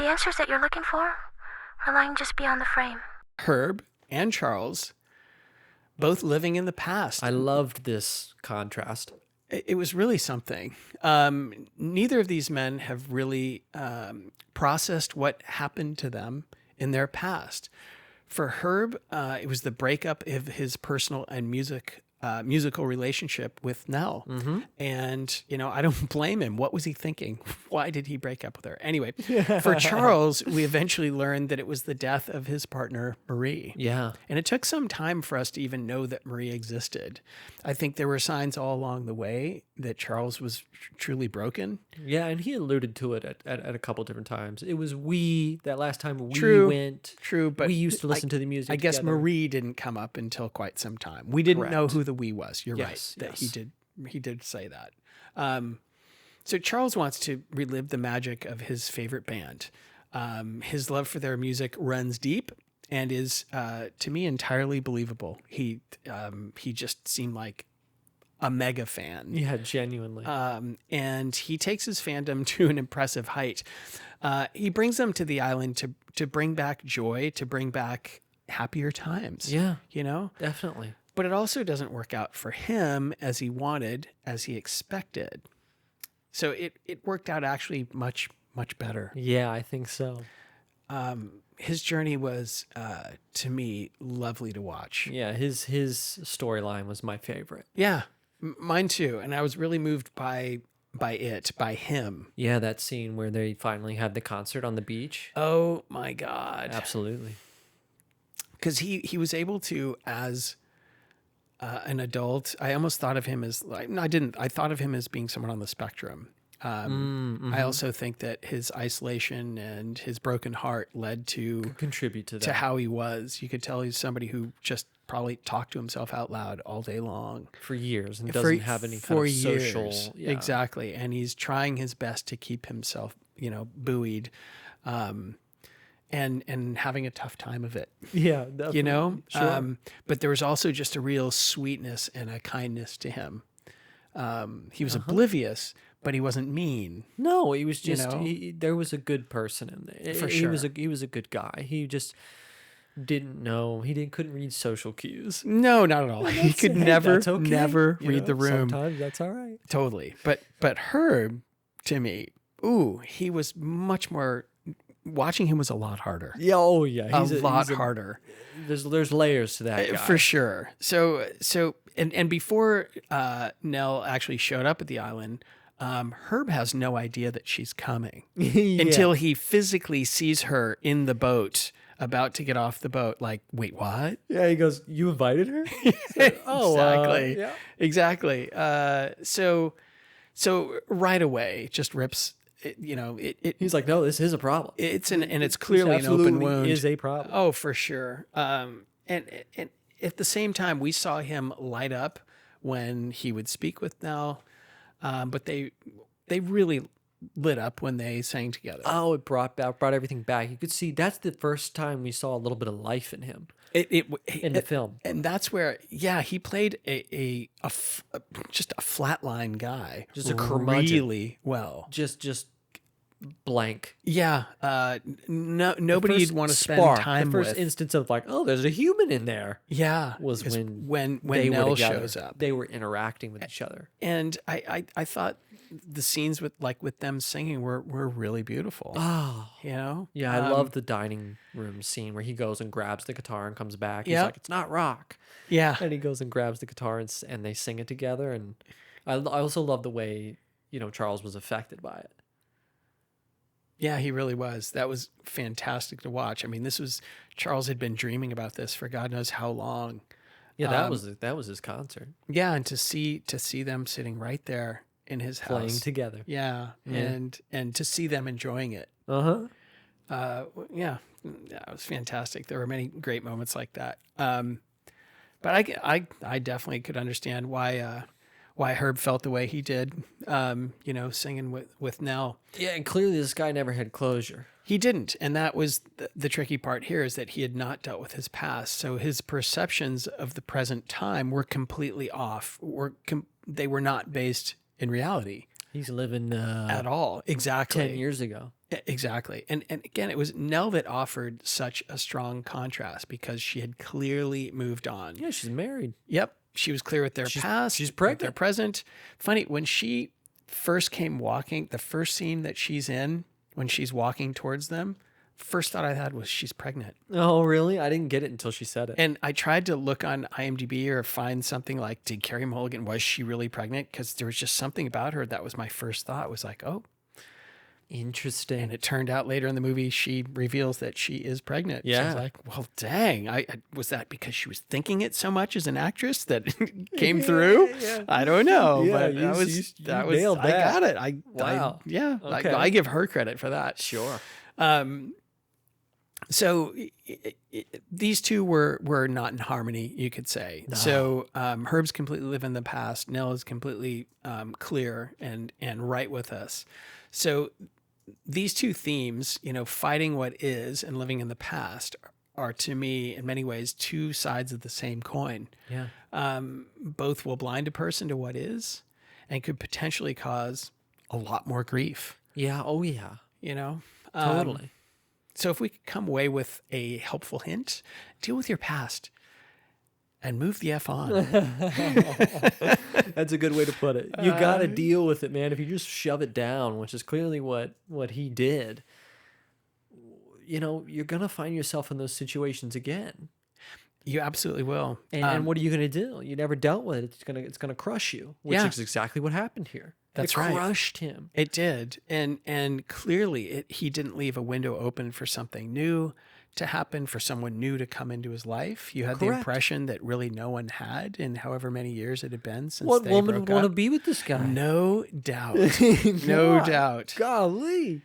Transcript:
the answers that you're looking for are lying just beyond the frame. Herb and Charles, both living in the past. I loved this contrast. It was really something. Neither of these men have really processed what happened to them in their past. For Herb, it was the breakup of his personal and musical relationship with Nell. Mm-hmm. And, I don't blame him. What was he thinking? Why did he break up with her? Anyway, for Charles, we eventually learned that it was the death of his partner, Marie. Yeah. And it took some time for us to even know that Marie existed. I think there were signs all along the way that Charles was truly broken. Yeah, and he alluded to it at a couple different times. It was that last time we went. True, but we used to listen to the music I guess together. Marie didn't come up until quite some time. We didn't know Correct. who the we was. You're Yes, right. That yes. he did say that. So Charles wants to relive the magic of his favorite band. His love for their music runs deep and is, to me, entirely believable. He just seemed like a mega fan. Yeah, genuinely. And he takes his fandom to an impressive height. He brings them to the island to bring back joy, to bring back happier times. Yeah. But Definitely. it also doesn't work out for him as he wanted, as he expected. So it worked out actually much, much better. Yeah, I think so. His journey was, to me, lovely to watch. Yeah, his storyline was my favorite. Yeah, mine too. And I was really moved by him. Yeah, that scene where they finally had the concert on the beach. Oh my God. Absolutely. Because he was able to, as an adult, I almost thought of him as I didn't. I thought of him as being someone on the spectrum. I also think that his isolation and his broken heart led to Contribute to that. to how he was. You could tell he's somebody who just probably talked to himself out loud all day long For years and doesn't have any kind of social. years. Yeah. Exactly. And he's trying his best to keep himself, buoyed, and having a tough time of it, Yeah, definitely. Sure. but there was also just a real sweetness and a kindness to him. He was oblivious, but he wasn't mean. No, he was just know? there was a good person in there. For He was sure. he was a good guy. He just didn't know. Couldn't read social cues. No, not at all. He could never That's okay. You read know, the room. Sometimes that's all right. Totally. But Herb, to me, he was much more. Watching him was a lot harder. Yeah. Oh yeah. A lot harder. There's layers to that guy. For sure. So and before Nell actually showed up at the island, Herb has no idea that she's coming until he physically sees her in the boat, about to get off the boat. Like, wait, what? Yeah. He goes, "You invited her?" Exactly. Yeah. Exactly. So right away, just rips. He's like, "No, this is a problem. It's clearly an open Absolutely wound. is a problem." Oh, for sure. And at the same time, we saw him light up when he would speak with Nell, but they really lit up when they sang together. Oh, it brought everything back. You could see that's the first time we saw a little bit of life in him in the film. And that's where, he played just a flatline guy, Just a curmudgeon. really well. Just blank. Yeah, nobody you'd want to spend time The first with. instance of like, oh, there's a human in there. Yeah, Was is when when were Nell together. shows up. They were interacting with each other. And I thought the scenes with them singing were really beautiful. Oh, Yeah, I love the dining room scene where he goes and grabs the guitar and comes back. He's Yep. like, it's not rock. Yeah, And he goes and grabs the guitar and they sing it together. And I also love the way, Charles was affected by it. yeah, he really was. That was fantastic to watch. I mean, Charles had been dreaming about this for God knows how long. Yeah, that was his concert. Yeah, and to see them sitting right there in his house, Playing together. Yeah, Yeah. and to see them enjoying it. Yeah, it was fantastic. There were many great moments like that. But I definitely could understand why Herb felt the way he did. Singing with Nell. Yeah, and clearly this guy never had closure. He didn't, and that was the tricky part here, is that he had not dealt with his past. So his perceptions of the present time were completely off. They were not based in reality. He's living at all. Exactly. 10 years ago. Exactly. And again, it was Nell that offered such a strong contrast because she had clearly moved on. Yeah, she's married. Yep. She was clear with their past. She's with their pregnant. present. Funny, when she first came walking, the first scene that she's in, when she's walking towards them, first thought I had was she's pregnant. Oh, really? I didn't get it until she said it. And I tried to look on IMDb or find something like, did Carey Mulligan, was she really pregnant? Because there was just something about her that was my first thought, was like, oh. Interesting. And it turned out later in the movie, she reveals that she is pregnant. Yeah. So I was like, well, dang. Was that because she was thinking it so much as an actress that came through? Yeah. I don't know. Yeah, but you that was nailed I that. got it. Wow. Okay. I give her credit for that. Sure. So these two were not in harmony, you could say. No. So Herb's completely live in the past. Nell is completely clear and right with us. So these two themes, fighting what is and living in the past, are to me in many ways two sides of the same coin. Yeah. Both will blind a person to what is and could potentially cause a lot more grief. Yeah. Oh, yeah. Totally. So if we could come away with a helpful hint, deal with your past and move the F on. That's a good way to put it. You got to deal with it, man. If you just shove it down, which is clearly what he did, you're going to find yourself in those situations again. You absolutely will. And what are you going to do? You never dealt with it. It's going to crush you, which is exactly what happened here. That's it right. crushed him. It did. And clearly he didn't leave a window open for something new to happen, for someone new to come into his life. You had the impression that really no one had in however many years it had been since what they woman broke would want to up. be with this guy? No doubt. No doubt. Golly.